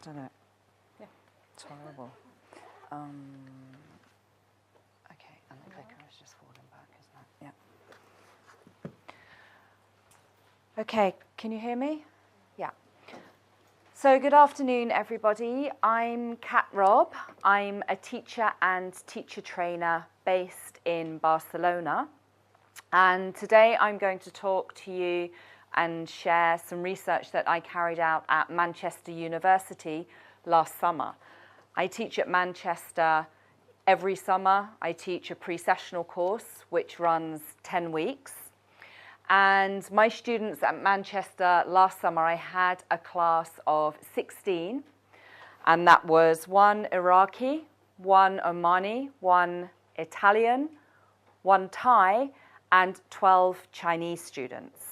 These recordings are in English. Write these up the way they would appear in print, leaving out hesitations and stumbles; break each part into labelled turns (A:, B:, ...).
A: done it.
B: Yeah.
A: It's horrible. Okay, and the clicker is just falling back, isn't it? Yeah. Okay, can you hear me? Yeah. So good afternoon, everybody. I'm Robb. I'm a teacher and teacher trainer based in Barcelona. And today I'm going to talk to you and share some research that I carried out at Manchester University last summer. I teach at Manchester every summer. I teach a pre-sessional course which runs 10 weeks. And my students at Manchester last summer, I had a class of 16, and that was one Iraqi, one Omani, one Italian, one Thai, and 12 Chinese students.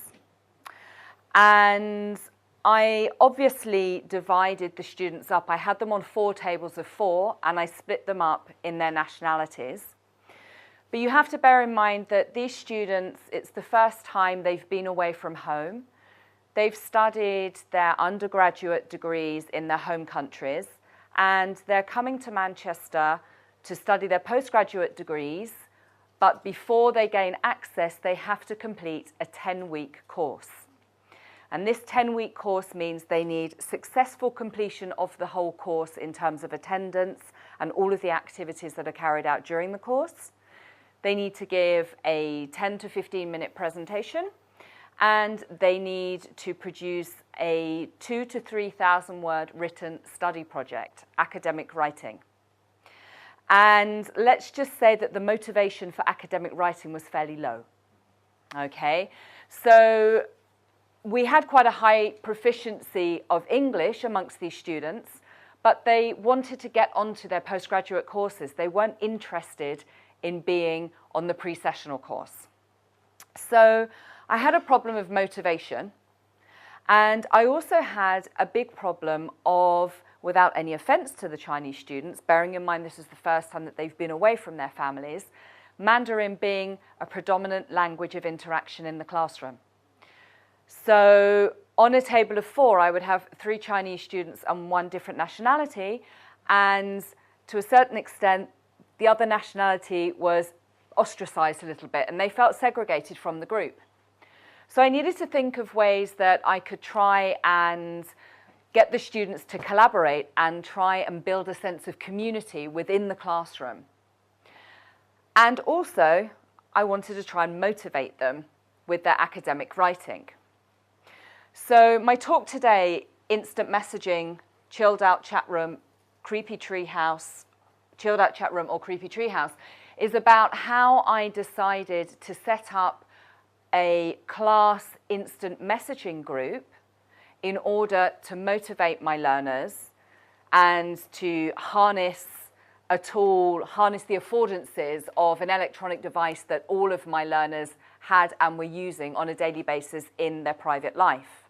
A: And I obviously divided the students up. I had them on 4 tables of 4, and I split them up in their nationalities. But you have to bear in mind that these students, it's the first time they've been away from home. They've studied their undergraduate degrees in their home countries, and they're coming to Manchester to study their postgraduate degrees. But before they gain access, they have to complete a 10-week course. And this 10-week course means they need successful completion of the whole course in terms of attendance and all of the activities that are carried out during the course. They need to give a 10 to 15-minute presentation, and they need to produce a 2,000 to 3,000 word written study project, academic writing. And let's just say that the motivation for academic writing was fairly low. Okay, so we had quite a high proficiency of English amongst these students, but they wanted to get onto their postgraduate courses. They weren't interested in being on the pre-sessional course. So I had a problem of motivation, and I also had a big problem of, without any offense to the Chinese students, bearing in mind this is the first time that they've been away from their families, Mandarin being a predominant language of interaction in the classroom. So on a table of 4, I would have 3 Chinese students and 1 different nationality, and to a certain extent, the other nationality was ostracized a little bit, and they felt segregated from the group. So I needed to think of ways that I could try and get the students to collaborate and try and build a sense of community within the classroom. And also, I wanted to try and motivate them with their academic writing. So my talk today, instant messaging, chilled out chat room, creepy treehouse, chilled out chat room or creepy treehouse, is about how I decided to set up a class instant messaging group in order to motivate my learners and to harness a tool, harness the affordances of an electronic device that all of my learners had and were using on a daily basis in their private life.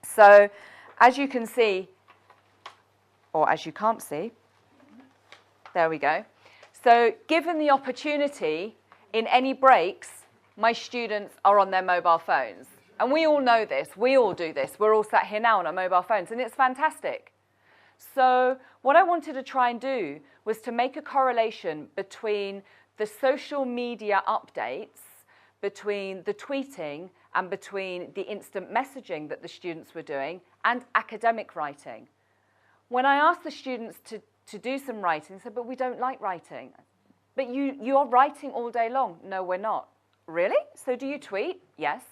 A: So as you can see, or as you can't see, there we go. So given the opportunity, in any breaks, my students are on their mobile phones. And we all know this. We all do this. We're all sat here now on our mobile phones, and it's fantastic. So what I wanted to try and do was to make a correlation between the social media updates, between the tweeting, and between the instant messaging that the students were doing, and academic writing. When I asked the students to do some writing, they said, but we don't like writing. But you're writing all day long. No, we're not. Really? So do you tweet? Yes.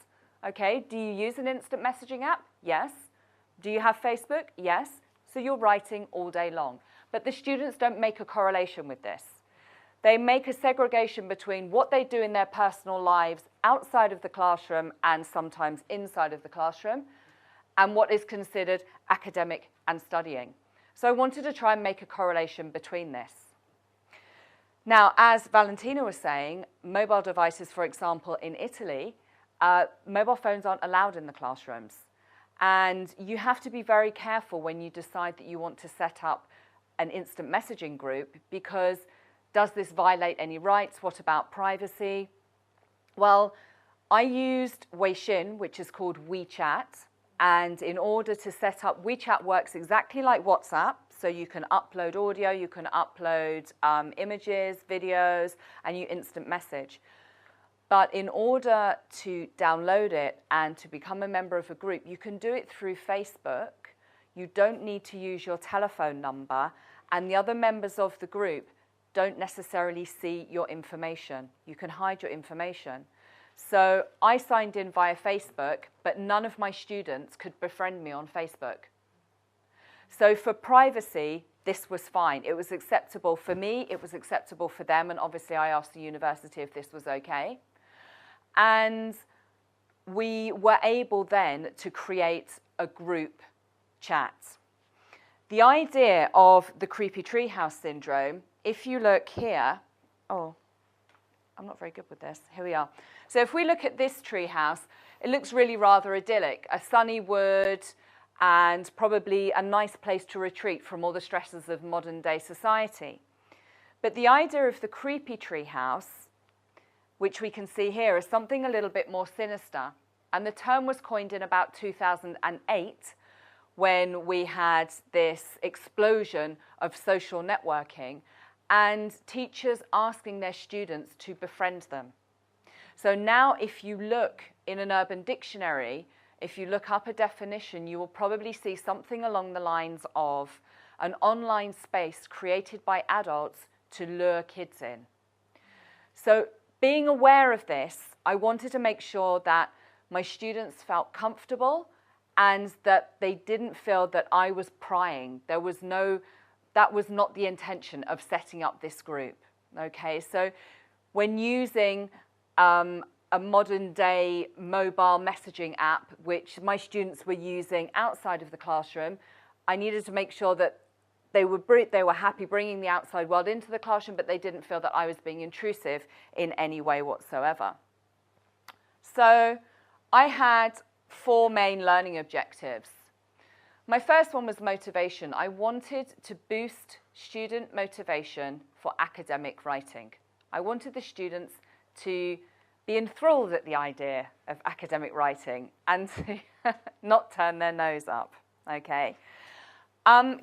A: Okay. Do you use an instant messaging app? Yes. Do you have Facebook? Yes. So you're writing all day long. But the students don't make a correlation with this. They make a segregation between what they do in their personal lives outside of the classroom and sometimes inside of the classroom, and what is considered academic and studying. So I wanted to try and make a correlation between this. Now, as Valentina was saying, mobile devices, for example, in Italy, mobile phones aren't allowed in the classrooms. And you have to be very careful when you decide that you want to set up an instant messaging group, because does this violate any rights? What about privacy? Well, I used Weixin, which is called WeChat, And in order to set up, WeChat works exactly like WhatsApp. So you can upload audio, you can upload images, videos, and you instant message. But in order to download it and to become a member of a group, you can do it through Facebook. You don't need to use your telephone number, and the other members of the group don't necessarily see your information. You can hide your information. So I signed in via Facebook, but none of my students could befriend me on Facebook. So for privacy, this was fine. It was acceptable for me, it was acceptable for them, and obviously I asked the university if this was okay. And we were able then to create a group chat. The idea of the creepy treehouse syndrome, if you look here, oh, I'm not very good with this. Here we are. So if we look at this treehouse, it looks really rather idyllic. A sunny wood and probably a nice place to retreat from all the stresses of modern day society. But the idea of the creepy treehouse, which we can see here, is something a little bit more sinister. And the term was coined in about 2008 when we had this explosion of social networking and teachers asking their students to befriend them. So now if you look in an Urban Dictionary, if you look up a definition, you will probably see something along the lines of an online space created by adults to lure kids in. So being aware of this, I wanted to make sure that my students felt comfortable and that they didn't feel that I was prying. That was not the intention of setting up this group. Okay, so when using a modern day mobile messaging app, which my students were using outside of the classroom, I needed to make sure that they were happy bringing the outside world into the classroom, but they didn't feel that I was being intrusive in any way whatsoever. So I had 4 main learning objectives. My first one was motivation. I wanted to boost student motivation for academic writing. I wanted the students to be enthralled at the idea of academic writing and to not turn their nose up, okay?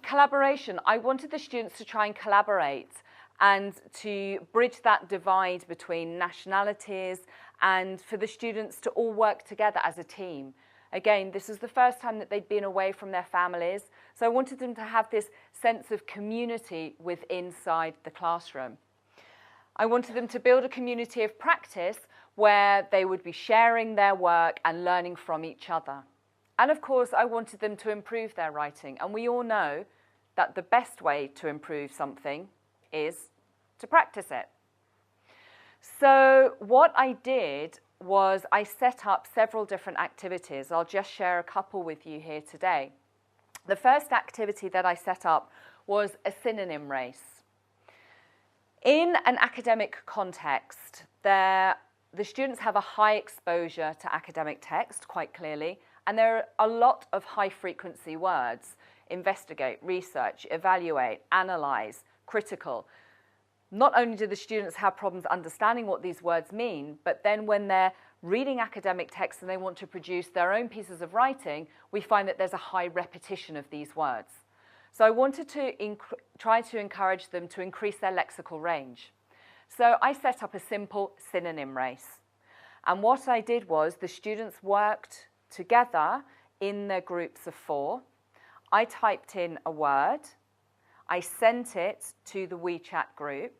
A: Collaboration. I wanted the students to try and collaborate and to bridge that divide between nationalities and for the students to all work together as a team. Again, this is the first time that they'd been away from their families, so I wanted them to have this sense of community inside the classroom. I wanted them to build a community of practice where they would be sharing their work and learning from each other. And of course, I wanted them to improve their writing. And we all know that the best way to improve something is to practice it. So what I did was I set up several different activities. I'll just share a couple with you here today. The first activity that I set up was a synonym race. In an academic context, the students have a high exposure to academic text, quite clearly, and there are a lot of high-frequency words: investigate, research, evaluate, analyze, critical. Not only do the students have problems understanding what these words mean, but then when they're reading academic texts and they want to produce their own pieces of writing, we find that there's a high repetition of these words. So I wanted to try to encourage them to increase their lexical range. So I set up a simple synonym race. And what I did was the students worked together in their groups of 4. I typed in a word, I sent it to the WeChat group,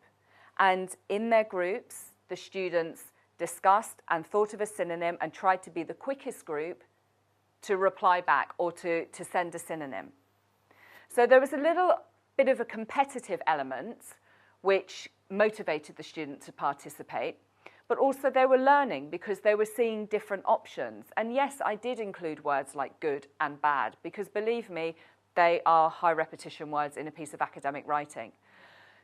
A: and in their groups, the students discussed and thought of a synonym and tried to be the quickest group to reply back or to send a synonym. So there was a little bit of a competitive element which motivated the student to participate, but also they were learning because they were seeing different options. And yes, I did include words like good and bad because, believe me, they are high repetition words in a piece of academic writing.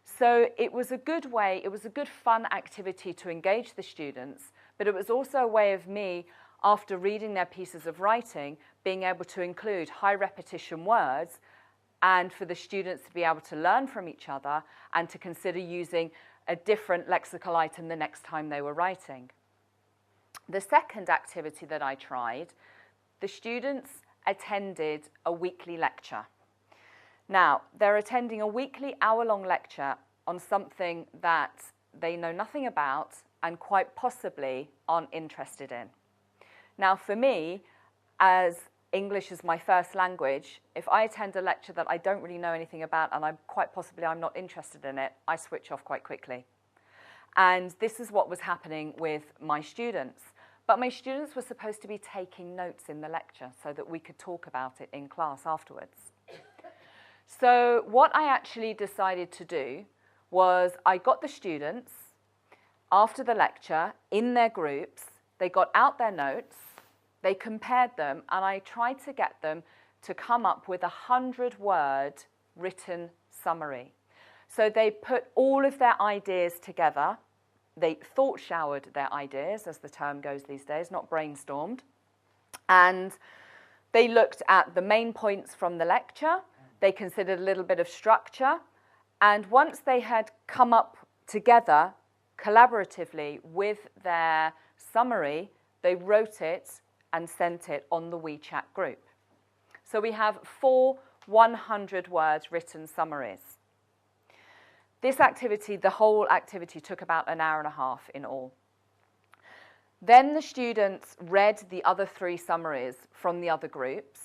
A: So it was a good way, it was a good fun activity to engage the students, but it was also a way of me, after reading their pieces of writing, being able to include high repetition words and for the students to be able to learn from each other and to consider using a different lexical item the next time they were writing. The second activity that I tried, the students attended a weekly lecture. Now, they're attending a weekly hour-long lecture on something that they know nothing about and quite possibly aren't interested in. Now, for me, as English is my first language, if I attend a lecture that I don't really know anything about and I'm not interested in it, I switch off quite quickly. And this is what was happening with my students. But my students were supposed to be taking notes in the lecture so that we could talk about it in class afterwards. So what I actually decided to do was I got the students, after the lecture, in their groups, they got out their notes, they compared them, and I tried to get them to come up with a 100-word written summary. So they put all of their ideas together. They thought showered their ideas, as the term goes these days, not brainstormed. And they looked at the main points from the lecture. They considered a little bit of structure. And once they had come up together collaboratively with their summary, they wrote it and sent it on the WeChat group. So we have 4 100-word written summaries. This activity, the whole activity, took about an hour and a half in all. Then the students read the other 3 summaries from the other groups,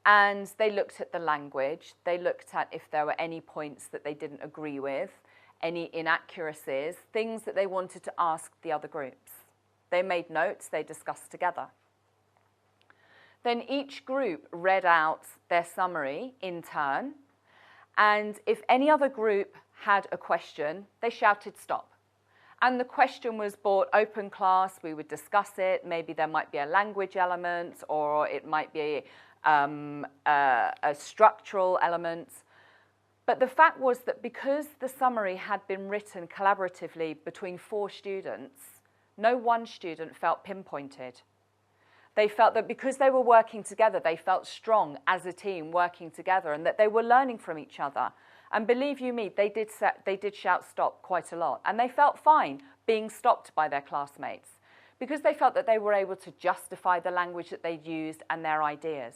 A: and they looked at the language. They looked at if there were any points that they didn't agree with, any inaccuracies, things that they wanted to ask the other groups. They made notes, they discussed together. Then each group read out their summary in turn, and if any other group had a question, they shouted stop. And the question was brought open class, we would discuss it, maybe there might be a language element or it might be a structural element. But the fact was that because the summary had been written collaboratively between 4 students, no one student felt pinpointed. They felt that because they were working together, they felt strong as a team working together and that they were learning from each other. And believe you me, they did shout stop quite a lot. And they felt fine being stopped by their classmates because they felt that they were able to justify the language that they'd used and their ideas.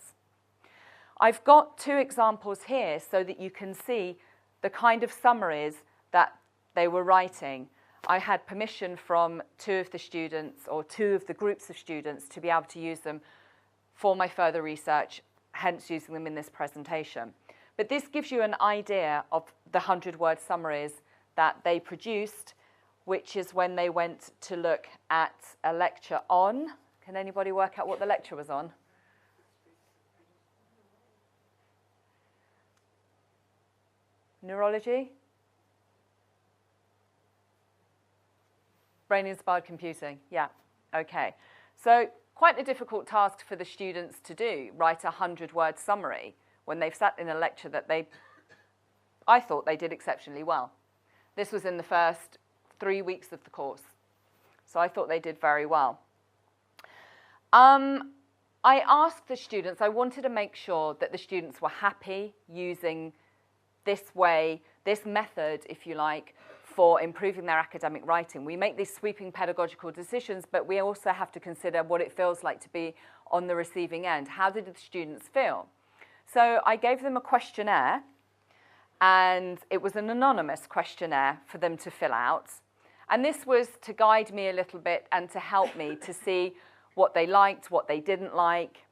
A: I've got 2 examples here so that you can see the kind of summaries that they were writing. I had permission from 2 of the students or 2 of the groups of students to be able to use them for my further research, hence using them in this presentation. But this gives you an idea of the 100-word summaries that they produced, which is when they went to look at a lecture on. Can anybody work out what the lecture was on? Neurology? Brain-inspired computing, yeah, okay. So quite a difficult task for the students to do, write a 100-word summary when they've sat in a lecture that I thought they did exceptionally well. This was in the first 3 weeks of the course, so I thought they did very well. I asked the students, I wanted to make sure that the students were happy using this way, this method, if you like, for improving their academic writing. We make these sweeping pedagogical decisions, but we also have to consider what it feels like to be on the receiving end. How did the students feel? So I gave them a questionnaire, and it was an anonymous questionnaire for them to fill out. And this was to guide me a little bit and to help me to see what they liked, what they didn't like.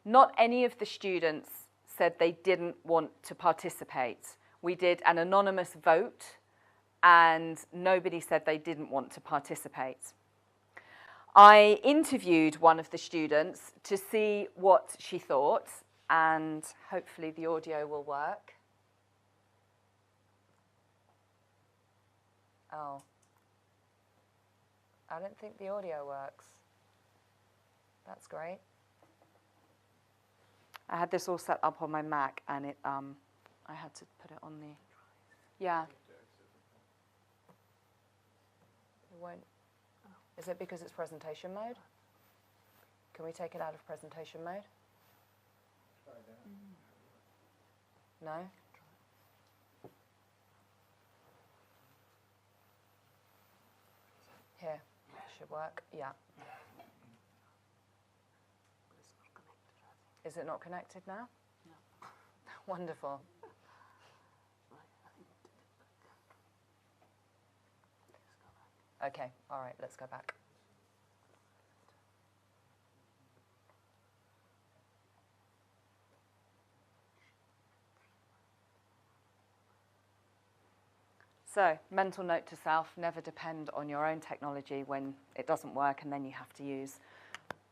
A: Not any of the students said they didn't want to participate. We did an anonymous vote, and nobody said they didn't want to participate. I interviewed one of the students to see what she thought, and hopefully the audio will work. Oh, I don't think the audio works. That's great. I had this all set up on my Mac, and I had to put it on the, yeah. It won't. Is it because it's presentation mode? Can we take it out of presentation mode? No? Here, should work, yeah. Is it not connected now? No. Wonderful. Okay, all right, let's go back. So, mental note to self, never depend on your own technology when it doesn't work, and then you have to use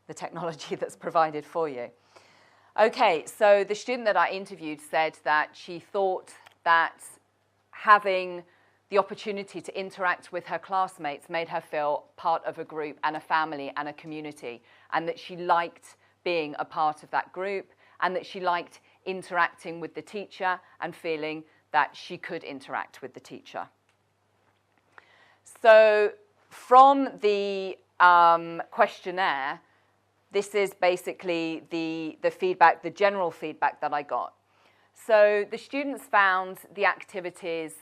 A: the technology that's provided for you. Okay, so the student that I interviewed said that she thought that having the opportunity to interact with her classmates made her feel part of a group and a family and a community, and that she liked being a part of that group, and that she liked interacting with the teacher and feeling that she could interact with the teacher. So from the questionnaire, this is basically the feedback, the general feedback that I got. So the students found the activities,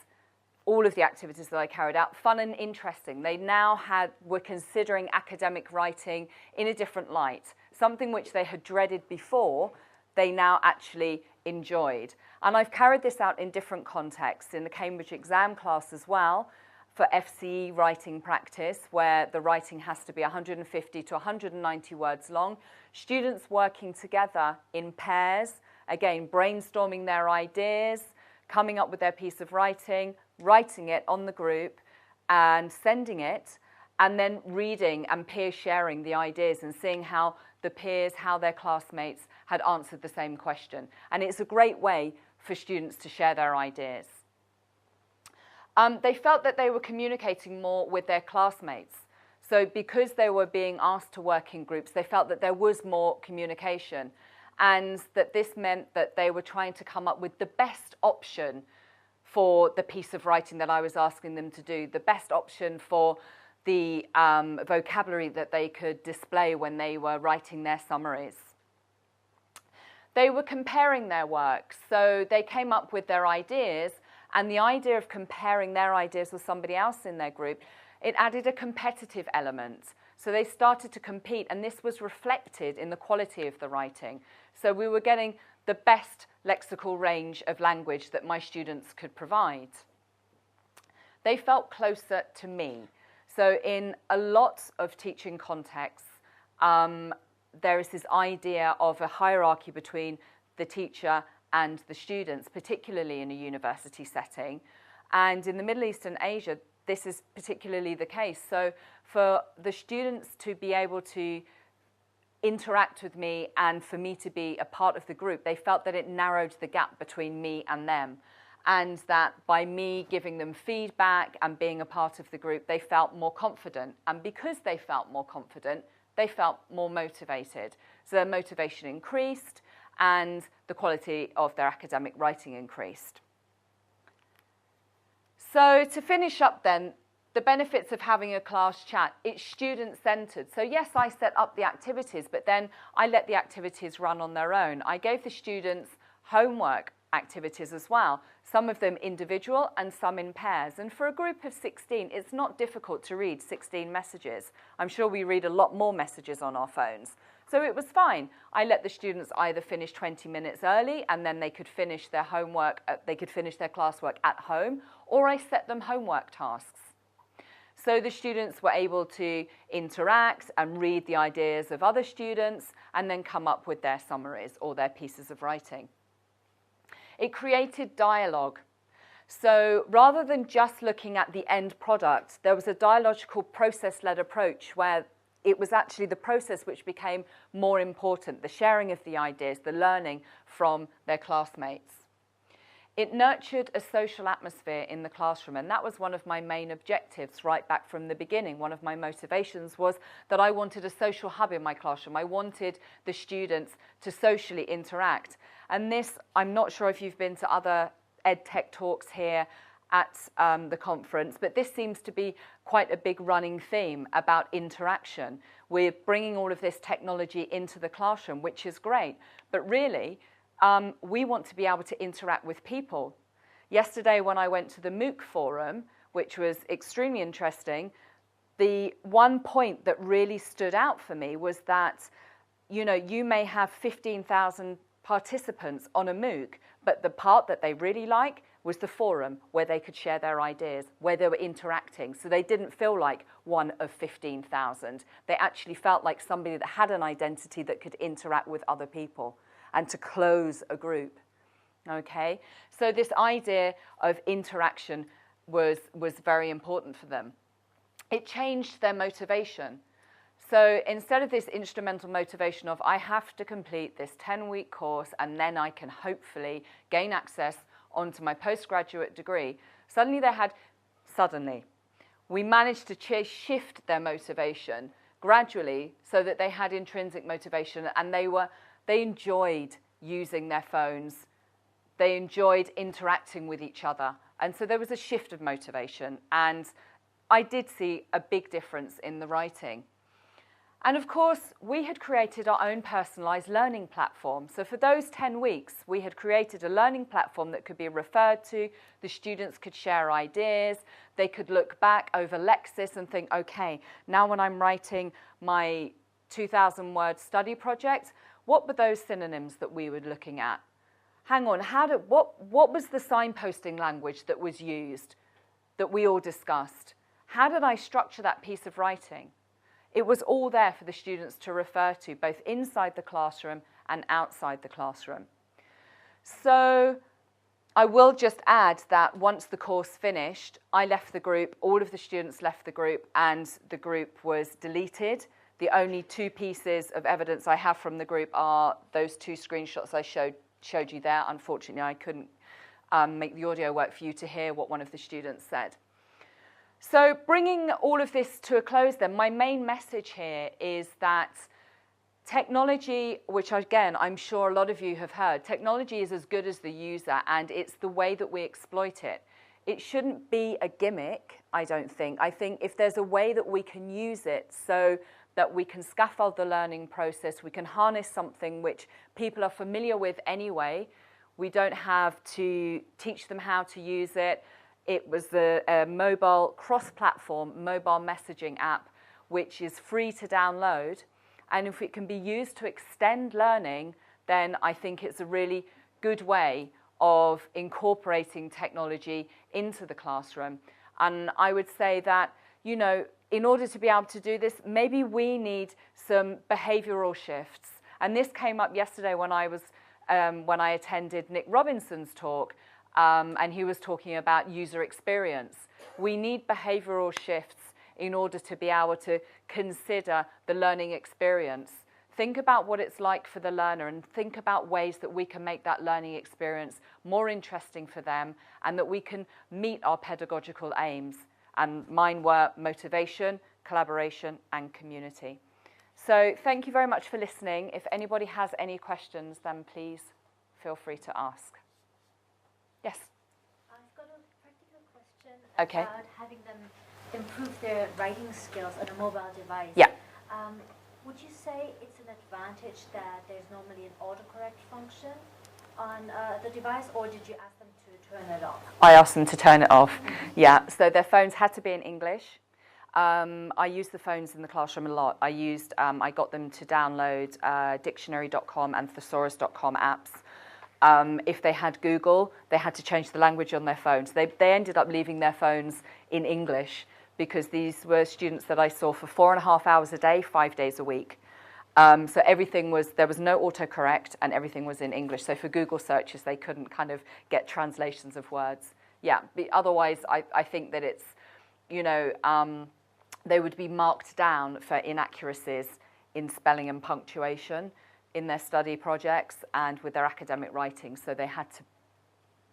A: all of the activities that I carried out, fun and interesting. They now were considering academic writing in a different light, something which they had dreaded before, they now actually enjoyed. And I've carried this out in different contexts, in the Cambridge exam class as well, for FCE writing practice, where the writing has to be 150 to 190 words long. Students working together in pairs, again, brainstorming their ideas, coming up with their piece of writing, writing it on the group and sending it, and then reading and peer sharing the ideas and seeing how the peers, how their classmates had answered the same question. And it's a great way for students to share their ideas. They felt that they were communicating more with their classmates. So because they were being asked to work in groups, they felt that there was more communication, and that this meant that they were trying to come up with the best option for the piece of writing that I was asking them to do, the best option for the vocabulary that they could display when they were writing their summaries. They were comparing their work, so they came up with their ideas, and the idea of comparing their ideas with somebody else in their group, it added a competitive element. So they started to compete, and this was reflected in the quality of the writing. So we were getting the best lexical range of language that my students could provide. They felt closer to me. So in a lot of teaching contexts, there is this idea of a hierarchy between the teacher and the students, particularly in a university setting. And in the Middle East and Asia, this is particularly the case. So for the students to be able to interact with me and for me to be a part of the group, they felt that it narrowed the gap between me and them. And that by me giving them feedback and being a part of the group, they felt more confident. And because they felt more confident, they felt more motivated. So their motivation increased, and the quality of their academic writing increased. So to finish up then, the benefits of having a class chat, it's student-centered. So yes, I set up the activities, but then I let the activities run on their own. I gave the students homework activities as well, some of them individual and some in pairs. And for a group of 16, it's not difficult to read 16 messages. I'm sure we read a lot more messages on our phones. So it was fine. I let the students either finish 20 minutes early and then they could finish their homework, they could finish their classwork at home, or I set them homework tasks. So the students were able to interact and read the ideas of other students and then come up with their summaries or their pieces of writing. It created dialogue. So rather than just looking at the end product, there was a dialogical process-led approach where it was actually the process which became more important, the sharing of the ideas, the learning from their classmates. It nurtured a social atmosphere in the classroom, and that was one of my main objectives right back from the beginning. One of my motivations was that I wanted a social hub in my classroom. I wanted the students to socially interact. And this, I'm not sure if you've been to other EdTech talks here at the conference, but this seems to be quite a big running theme about interaction. We're bringing all of this technology into the classroom, which is great, but really, we want to be able to interact with people. Yesterday, when I went to the MOOC forum, which was extremely interesting, the one point that really stood out for me was that you know, you may have 15,000 participants on a MOOC, but the part that they really like was the forum where they could share their ideas, where they were interacting. So they didn't feel like one of 15,000. They actually felt like somebody that had an identity that could interact with other people and to close a group. Okay, so this idea of interaction was very important for them. It changed their motivation. So instead of this instrumental motivation of, I have to complete this 10-week course and then I can hopefully gain access onto my postgraduate degree, we managed to shift their motivation gradually so that they had intrinsic motivation and they enjoyed using their phones. They enjoyed interacting with each other. And so there was a shift of motivation. And I did see a big difference in the writing. And of course, we had created our own personalized learning platform. So for those 10 weeks, we had created a learning platform that could be referred to. The students could share ideas. They could look back over Lexis and think, okay, now when I'm writing my 2,000-word study project, what were those synonyms that we were looking at? Hang on, what was the signposting language that was used, that we all discussed? How did I structure that piece of writing? It was all there for the students to refer to, both inside the classroom and outside the classroom. So I will just add that once the course finished, I left the group, all of the students left the group, and the group was deleted. The only 2 pieces of evidence I have from the group are those 2 screenshots I showed you there. Unfortunately, I couldn't make the audio work for you to hear what one of the students said. So bringing all of this to a close then, my main message here is that technology, which again, I'm sure a lot of you have heard, technology is as good as the user, and it's the way that we exploit it. It shouldn't be a gimmick, I don't think. I think if there's a way that we can use it so that we can scaffold the learning process, we can harness something which people are familiar with anyway, we don't have to teach them how to use it. It was a mobile cross-platform mobile messaging app, which is free to download. And if it can be used to extend learning, then I think it's a really good way of incorporating technology into the classroom. And I would say that, you know, in order to be able to do this, maybe we need some behavioral shifts. And this came up yesterday when I attended Nick Robinson's talk. And he was talking about user experience. We need behavioral shifts in order to be able to consider the learning experience. Think about what it's like for the learner and think about ways that we can make that learning experience more interesting for them and that we can meet our pedagogical aims. And mine were motivation, collaboration, and community. So thank you very much for listening. If anybody has any questions, then please feel free to ask. Yes?
B: I've got a practical question
A: about
B: having them improve their writing skills on a mobile device.
A: Yeah.
B: Would you say it's an advantage that there's normally an autocorrect function on the device, or did you ask them to turn it off?
A: I asked them to turn it off, yeah. So their phones had to be in English. I used the phones in the classroom a lot. I got them to download dictionary.com and thesaurus.com apps. If they had Google, they had to change the language on their phones. They ended up leaving their phones in English because these were students that I saw for 4.5 hours a day, 5 days a week. So there was no autocorrect and everything was in English. So for Google searches, they couldn't kind of get translations of words. Yeah, but otherwise, I think that it's, you know, they would be marked down for inaccuracies in spelling and punctuation in their study projects and with their academic writing. So they had to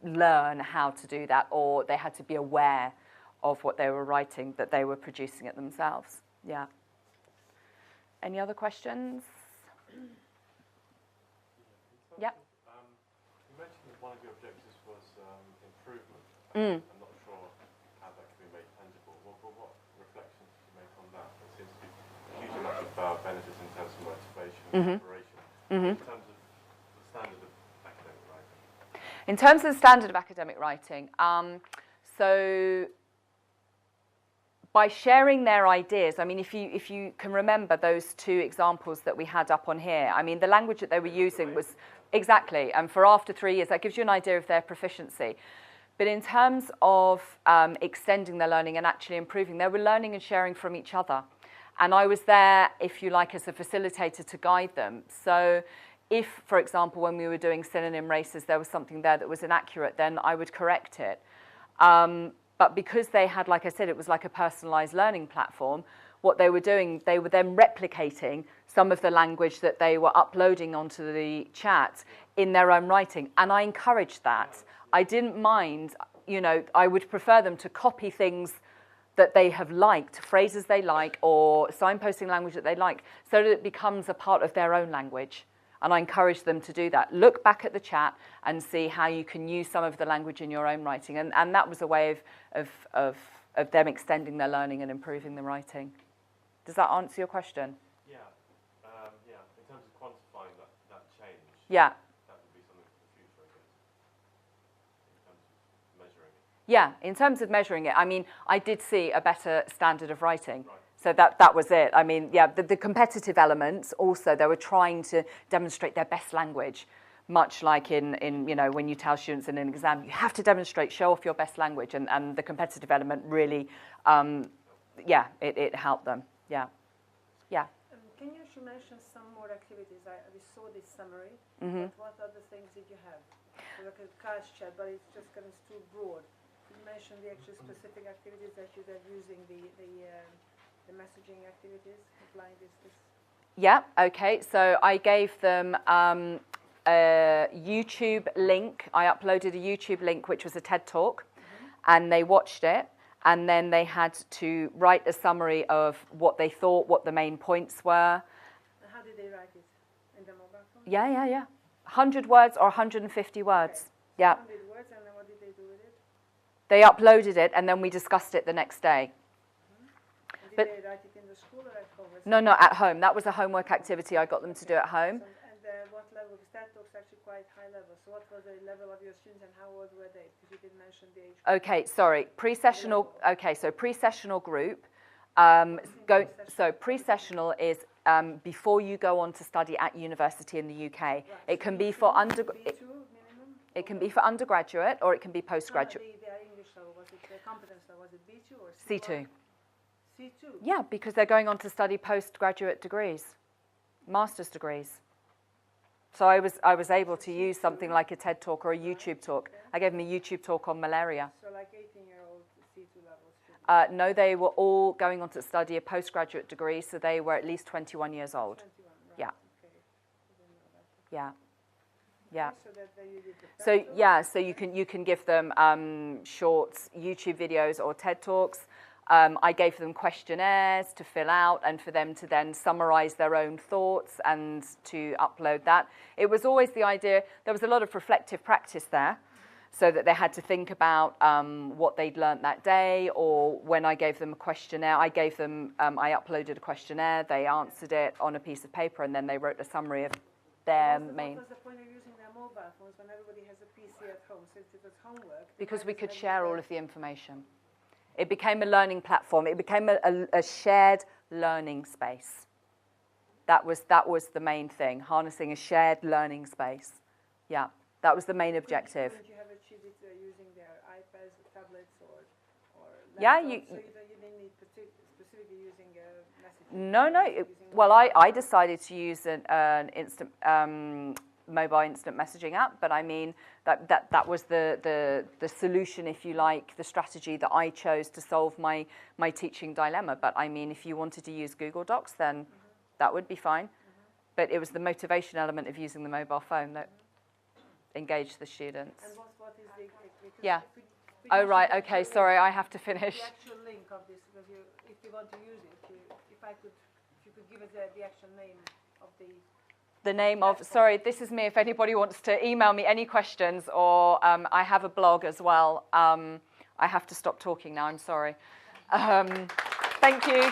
A: learn how to do that, or they had to be aware of what they were writing, that they were producing it themselves. Yeah. Any other questions? Yeah.
C: You mentioned that one of your objectives was improvement. I'm not sure how that can be made tangible. What reflections did you make on that? There seems to be a huge amount of benefits in terms of motivation and inspiration. In terms of the standard of academic writing?
A: In terms of the standard of academic writing, so by sharing their ideas. I mean, if you can remember those two examples that we had up on here, I mean, the language that they were using was exactly, and for after 3 years, that gives you an idea of their proficiency. But in terms of extending their learning and actually improving, they were learning and sharing from each other. And I was there, if you like, as a facilitator to guide them. So if, for example, when we were doing synonym races, there was something there that was inaccurate, then I would correct it. But because they had, like I said, it was like a personalized learning platform, what they were doing, they were then replicating some of the language that they were uploading onto the chat in their own writing. And I encouraged that. I didn't mind, you know, I would prefer them to copy things that they have liked, phrases they like, or signposting language that they like, so that it becomes a part of their own language. And I encourage them to do that. Look back at the chat and see how you can use some of the language in your own writing. And that was a way of them extending their learning and improving the writing. Does that answer your question?
C: Yeah. Yeah. In terms of quantifying that change,
A: yeah.
C: That would be something for the future, I guess, in terms of measuring it.
A: Yeah, in terms of measuring it, I mean, I did see a better standard of writing.
C: Right.
A: So that was it. I mean, yeah, the competitive elements also, they were trying to demonstrate their best language, much like in you know, when you tell students in an exam, you have to demonstrate, show off your best language, and the competitive element really, yeah, it helped them. Yeah. Yeah.
D: Can you actually mention some more activities? We saw this summary,
A: Mm-hmm.
D: but what other things did you have? So like a class chat, but it's just kind of too broad. Can you mention the actual specific activities that you're using, the messaging activities, applying this?
A: Yeah, okay. So I gave them a YouTube link. I uploaded a YouTube link, which was a TED Talk, and they watched it. And then they had to write a summary of what they thought, what the main points were.
D: And how did they write it? In the mobile phone?
A: Yeah. 100 words or 150 words.
D: Okay.
A: Yeah.
D: 100 words, and then what did they do with it?
A: They uploaded it, and then we discussed it the next day.
D: Did
A: But
D: they write it in the school or at home?
A: No, at home. That was a homework activity I got them to do at home.
D: And what level? Because that talks actually quite high level. So what was the level of your students and how old were they? Because you didn't mention the age.
A: Okay, sorry. Pre-sessional. Okay, so pre-sessional group. Pre-sessional is before you go on to study at university in the UK. Right. It can be for it can be for undergraduate or it can be postgraduate.
D: The English level, was it the competence level? Was it B2 or
A: C2?
D: C2.
A: Yeah, because they're going on to study postgraduate degrees, master's degrees. So I was able to use something like a TED Talk or a YouTube talk. I gave them a YouTube talk on malaria.
D: So like 18-year-old C2 levels?
A: No, they were all going on to study a postgraduate degree, so they were at least 21 years old.
D: 21, right.
A: Yeah.
D: Okay. I didn't know that.
A: Yeah. Yeah.
D: Okay, so that you did the
A: So
D: TED Talk?
A: yeah, so you can give them short YouTube videos or TED Talks. I gave them questionnaires to fill out and for them to then summarize their own thoughts and to upload that. It was always the idea, there was a lot of reflective practice there, so that they had to think about what they'd learnt that day, or when I gave them a questionnaire, I uploaded a questionnaire, they answered it on a piece of paper, and then they wrote a summary of their main.
D: What was the point of using their mobile phones when everybody has a PC at home, since it was homework?
A: Because we could share all of the information. It became a learning platform. It became a shared learning space. That was the main thing, harnessing a shared learning space. Yeah, that was the main objective.
D: Couldn't you have achieved it using their iPads, tablets, or laptops?
A: Yeah,
D: so you didn't need specifically using messaging?
A: No. Well, I decided to use an instant mobile instant messaging app, but I mean that was the solution, if you like, the strategy that I chose to solve my teaching dilemma. But I mean, if you wanted to use Google Docs, then that would be fine. But it was the motivation element of using the mobile phone that engaged the students.
D: And what is the
A: yeah. Oh right. Okay. Sorry, I have to finish.
D: The actual link of this, because if you want to use it, if you could give us the actual name of the
A: name of, sorry, this is me, if anybody wants to email me any questions, or I have a blog as well. I have to stop talking now, I'm sorry. Thank you.